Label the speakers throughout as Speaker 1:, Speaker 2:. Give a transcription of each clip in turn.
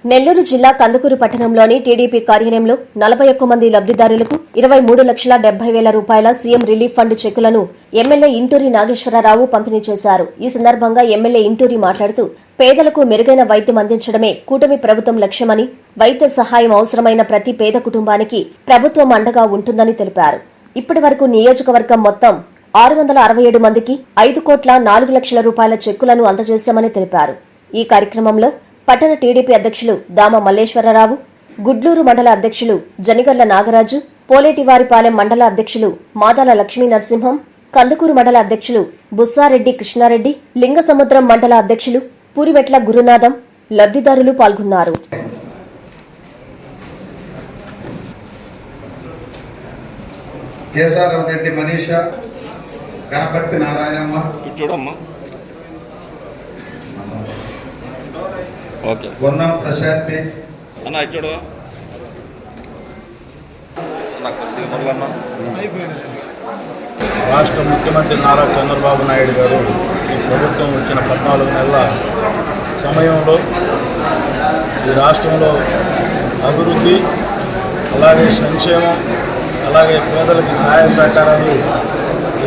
Speaker 1: నెల్లూరు జిల్లా కందుకూరు పట్టణంలోని టీడీపీ కార్యాలయంలో 41 మంది లబ్దిదారులకు 23,70,000 రూపాయల సీఎం రిలీఫ్ ఫండ్ చెక్కులను ఎమ్మెల్యే ఇంటూరి నాగేశ్వరరావు పంపిణీ చేశారు. ఈ సందర్భంగా ఎమ్మెల్యే ఇంటూరి మాట్లాడుతూ పేదలకు మెరుగైన వైద్యం అందించడమే కూటమి ప్రభుత్వం లక్ష్యమని, వైద్య సహాయం అవసరమైన ప్రతి పేద కుటుంబానికి ప్రభుత్వం అండగా ఉంటుందని తెలిపారు. ఇప్పటి వరకు నియోజకవర్గం మొత్తం 667 మందికి 5,04,00,000 రూపాయల చెక్కులను అందజేశామని తెలిపారు. ఈ కార్యక్రమంలో పట్టణ టీడీపీ అధ్యక్షులు దామ మల్లేశ్వరరావు, గుడ్లూరు మండల అధ్యక్షులు జనిగర్ల నాగరాజు, పోలేటివారిపాలెం మండల అధ్యక్షులు మాదాల లక్ష్మీ నరసింహం, కందుకూరు మండల అధ్యక్షులు బుస్సారెడ్డి కృష్ణారెడ్డి, లింగసముద్రం మండల అధ్యక్షులు పూరిమెట్ల గురునాథం లబ్దిదారులు పాల్గొన్నారు.
Speaker 2: కేశవరెడ్డి మనీషా, గణపతి నారాయణమ్మ,
Speaker 3: చూడమ్మా, ఓకే,
Speaker 2: గున్నం ప్రశాంతి
Speaker 3: అన్న చూడు,
Speaker 4: రాష్ట్ర ముఖ్యమంత్రి నారా చంద్రబాబు నాయుడు గారు ఈ ప్రభుత్వం వచ్చిన 14 నెలల సమయంలో ఈ రాష్ట్రంలో అభివృద్ధి, అలాగే సంక్షేమం, అలాగే పేదలకి సహాయ సహకారాలు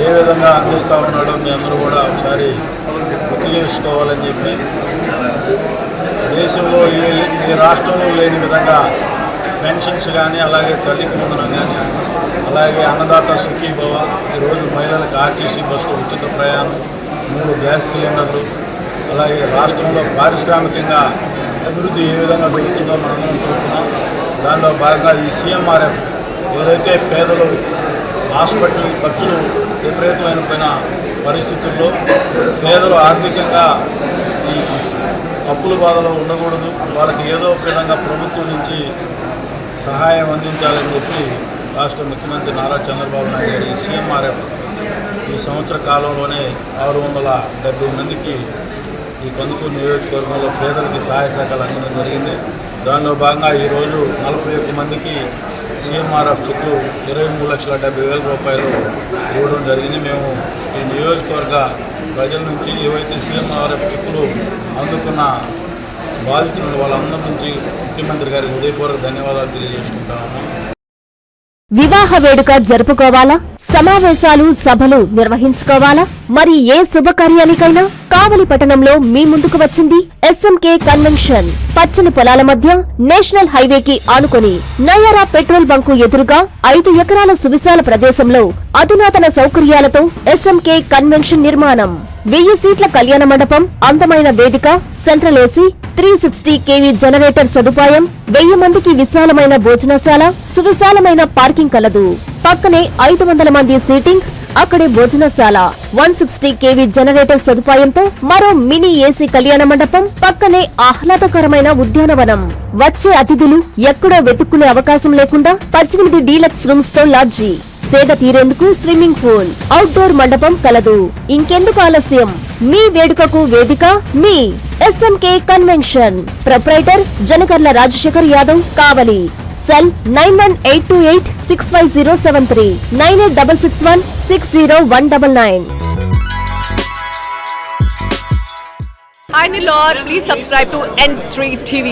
Speaker 4: ఏ విధంగా అందిస్తూ ఉన్నాడో మీ అందరూ కూడా ఒకసారి గుర్తు చేసుకోవాలని చెప్పి, దేశంలో ఈ రాష్ట్రంలో లేని విధంగా పెన్షన్స్ కానీ, అలాగే తల్లికి వందనం కానీ, అలాగే అన్నదాత సుఖీభవ, ఈరోజు మహిళలకు ఆర్టీసీ బస్సులో ఉచిత ప్రయాణం, 3 గ్యాస్ సిలిండర్లు, అలాగే రాష్ట్రంలో పారిశ్రామికంగా అభివృద్ధి ఏ విధంగా జరుగుతుందో మనం చూస్తున్నాం. దానిలో భాగంగా ఈ సీఎంఆర్ఎఫ్ ఏదైతే పేదలు హాస్పిటల్ ఖర్చులు విపరీతమైన పరిస్థితుల్లో పేదలు ఆర్థికంగా ఈ అప్పుల బాధలో ఉండకూడదు, వాళ్ళకి ఏదో ఒక విధంగా ప్రభుత్వం నుంచి సహాయం అందించాలని చెప్పి రాష్ట్ర ముఖ్యమంత్రి నారా చంద్రబాబు నాయుడు గారి సీఎంఆర్ఎఫ్ ఈ సంవత్సర కాలంలోనే 670 మందికి ఈ కందుకూరు నియోజకవర్గంలో పేదలకి సహాయ సహకారాలు అందడం జరిగింది. దానిలో భాగంగా ఈరోజు 41 మందికి సీఎంఆర్ఎఫ్ చెక్కులు 23,70,000 రూపాయలు ఇవ్వడం జరిగింది. మేము ఈ నియోజకవర్గ ప్రజల నుంచి ఏవైతే సీఎంఆర్ఎఫ్ చెక్కులు అందుకున్న బాధితులు వాళ్ళందరి నుంచి ముఖ్యమంత్రి గారికి హృదయపూర్వక ధన్యవాదాలు తెలియజేసుకుంటాము.
Speaker 1: వివాహ వేడుక జరుపుకోవాలా, సమావేశాలు సభలు నిర్వహించుకోవాలా, మరి ఏ శుభకార్యానికైనా కావలి పట్టణంలో మీ ముందుకు వచ్చింది ఎస్ఎంకే కన్వెన్షన్. పచ్చని పొలాల మధ్య నేషనల్ హైవేకి ఆనుకొని నయారా పెట్రోల్ బంకు ఎదురుగా 5 ఎకరాల సువిశాల ప్రదేశంలో అధునాతన సౌకర్యాలతో ఎస్ఎంకే కన్వెన్షన్ నిర్మాణం. 1000 సీట్ల కళ్యాణ మండపం, అందమైన వేదిక, సెంట్రల్ ఏసీ, 360 kV జనరేటర్ సదుపాయం, 1000 మందికి విశాలమైన భోజనశాల, సువిశాలమైన పార్కింగ్ కలదు. పక్కనే 500 మంది సీటింగ్, అక్కడే భోజనశాల, 160 kV జనరేటర్ సదుపాయంతో మరో మినీ ఏసీ కళ్యాణ మండపం, పక్కనే ఆహ్లాదకరమైన ఉద్యానవనం. వచ్చే అతిథులు ఎక్కడో వెతుక్కునే అవకాశం లేకుండా 18 డీలక్స్ రూమ్స్ తో లాడ్జీ, సేద తీరేందుకు స్విమ్మింగ్ పూల్, అవుట్డోర్ మండపం కలదు. ఇంకెందుకు ఆలస్యం, మీ వేడుకకు వేదిక మీ SMK convention. Proprietor Janakarla Rajasekhar Yadav, Kavali. Cell 9182865073, 9866160199.
Speaker 5: Hi Nilor, please subscribe to N3 TV.